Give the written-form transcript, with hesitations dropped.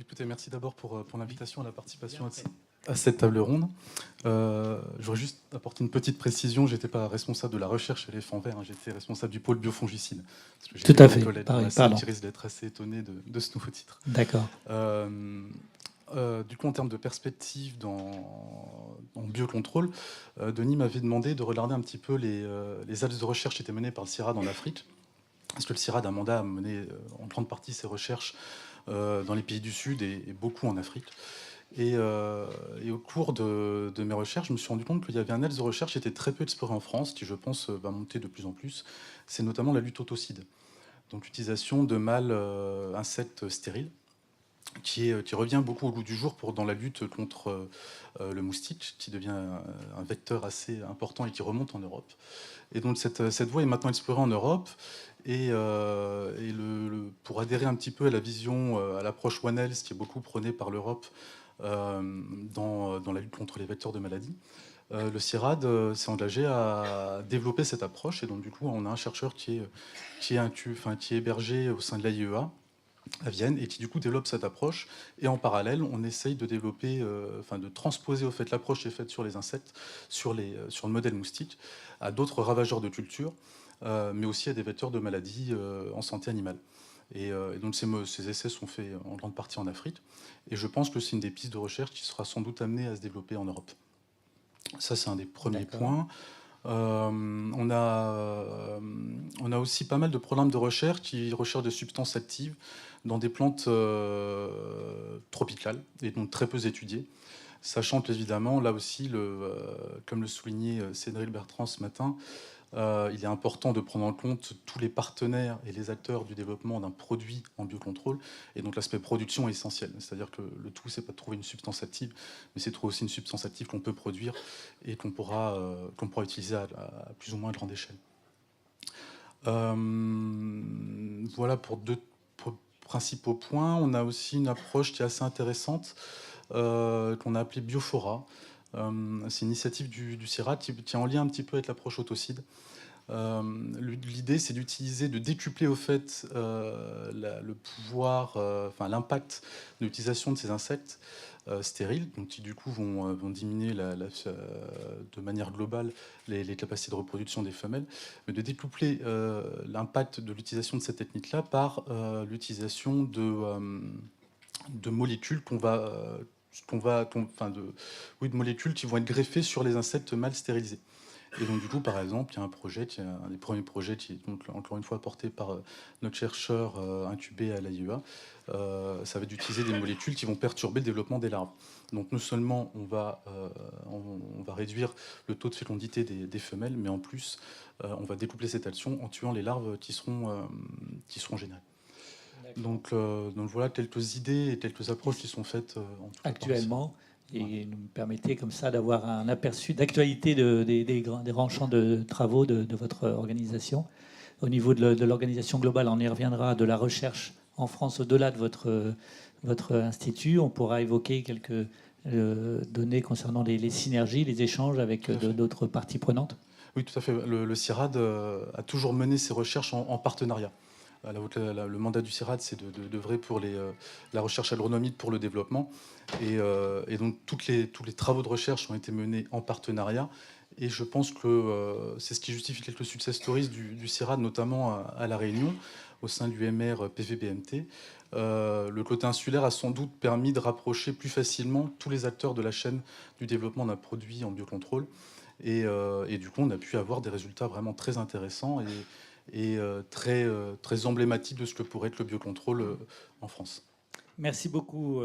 Écoutez, merci d'abord pour l'invitation à la participation à cette table ronde. J'aurais juste apporté une petite précision. Je n'étais pas responsable de la recherche éléphant vert, hein, j'étais responsable du pôle biofongicide. Parce que j'ai Tout vu à mes fait, collègues dans pareil, la salle pardon. qui risquent d'être assez étonnés de ce nouveau titre. D'accord. Du coup, en termes de perspective en biocontrôle, Denis m'avait demandé de regarder un petit peu les axes de recherche qui étaient menés par le CIRAD en Afrique. Parce que le CIRAD a un mandat à mener en grande partie ses recherches dans les pays du Sud et beaucoup en Afrique. Et au cours de mes recherches, je me suis rendu compte qu'il y avait un axe de recherche qui était très peu exploré en France, qui je pense va monter de plus en plus. C'est notamment la lutte autocide. Donc l'utilisation de mâles insectes stériles, qui revient beaucoup au goût du jour dans la lutte contre le moustique, qui devient un vecteur assez important et qui remonte en Europe. Et donc cette voie est maintenant explorée en Europe. Et pour adhérer un petit peu à la vision, à l'approche One Health qui est beaucoup prônée par l'Europe dans la lutte contre les vecteurs de maladies, le CIRAD s'est engagé à développer cette approche. Et donc du coup, on a un chercheur qui est hébergé au sein de l'AIEA à Vienne et qui du coup développe cette approche. Et en parallèle, on essaye de développer, de transposer au fait l'approche qui est faite sur les insectes, sur le modèle moustique, à d'autres ravageurs de culture, mais aussi à des vecteurs de maladies en santé animale. Et donc ces essais sont faits en grande partie en Afrique. Et je pense que c'est une des pistes de recherche qui sera sans doute amenée à se développer en Europe. Ça, c'est un des premiers points. On a aussi pas mal de programmes de recherche qui recherchent des substances actives dans des plantes tropicales et donc très peu étudiées. Sachant qu'évidemment, là aussi, comme le soulignait Cédric Bertrand ce matin, il est important de prendre en compte tous les partenaires et les acteurs du développement d'un produit en biocontrôle. Et donc l'aspect production est essentiel. C'est-à-dire que le tout, c'est pas de trouver une substance active, mais c'est de trouver aussi une substance active qu'on peut produire et qu'on pourra utiliser à plus ou moins grande échelle. Voilà pour deux principaux points. On a aussi une approche qui est assez intéressante, qu'on a appelée Biofora. C'est une initiative du CIRAD qui est en lien un petit peu avec l'approche autocide. L'idée, c'est de décupler au fait le pouvoir, l'impact de l'utilisation de ces insectes stériles, donc qui du coup vont diminuer de manière globale les capacités de reproduction des femelles, mais de découpler l'impact de l'utilisation de cette technique-là par l'utilisation de molécules de molécules qui vont être greffées sur les insectes mal stérilisés. Et donc, du coup, par exemple, il y a un des premiers projets qui est donc, encore une fois porté par notre chercheur incubé à l'AIEA. Ça va être d'utiliser des molécules qui vont perturber le développement des larves. Donc, non seulement on va réduire le taux de fécondité des femelles, mais en plus, on va découpler cette action en tuant les larves qui seront générées. Donc voilà quelques idées et quelques approches qui sont faites en tout cas Actuellement, et nous me permettez comme ça d'avoir un aperçu d'actualité des grands champs de travaux de votre organisation. Au niveau de l'organisation globale, on y reviendra, de la recherche en France au-delà de votre institut. On pourra évoquer quelques données concernant les synergies, les échanges avec d'autres parties prenantes. Oui, tout à fait. Le CIRAD a toujours mené ses recherches en partenariat. Le mandat du CIRAD, c'est d'œuvrer pour la recherche agronomique pour le développement. Et donc, tous les travaux de recherche ont été menés en partenariat. Et je pense que c'est ce qui justifie quelques success stories du CIRAD, notamment à La Réunion, au sein du MR PVBMT. Le côté insulaire a sans doute permis de rapprocher plus facilement tous les acteurs de la chaîne du développement d'un produit en biocontrôle. Et du coup, on a pu avoir des résultats vraiment très intéressants et très emblématiques de ce que pourrait être le biocontrôle en France. Merci beaucoup.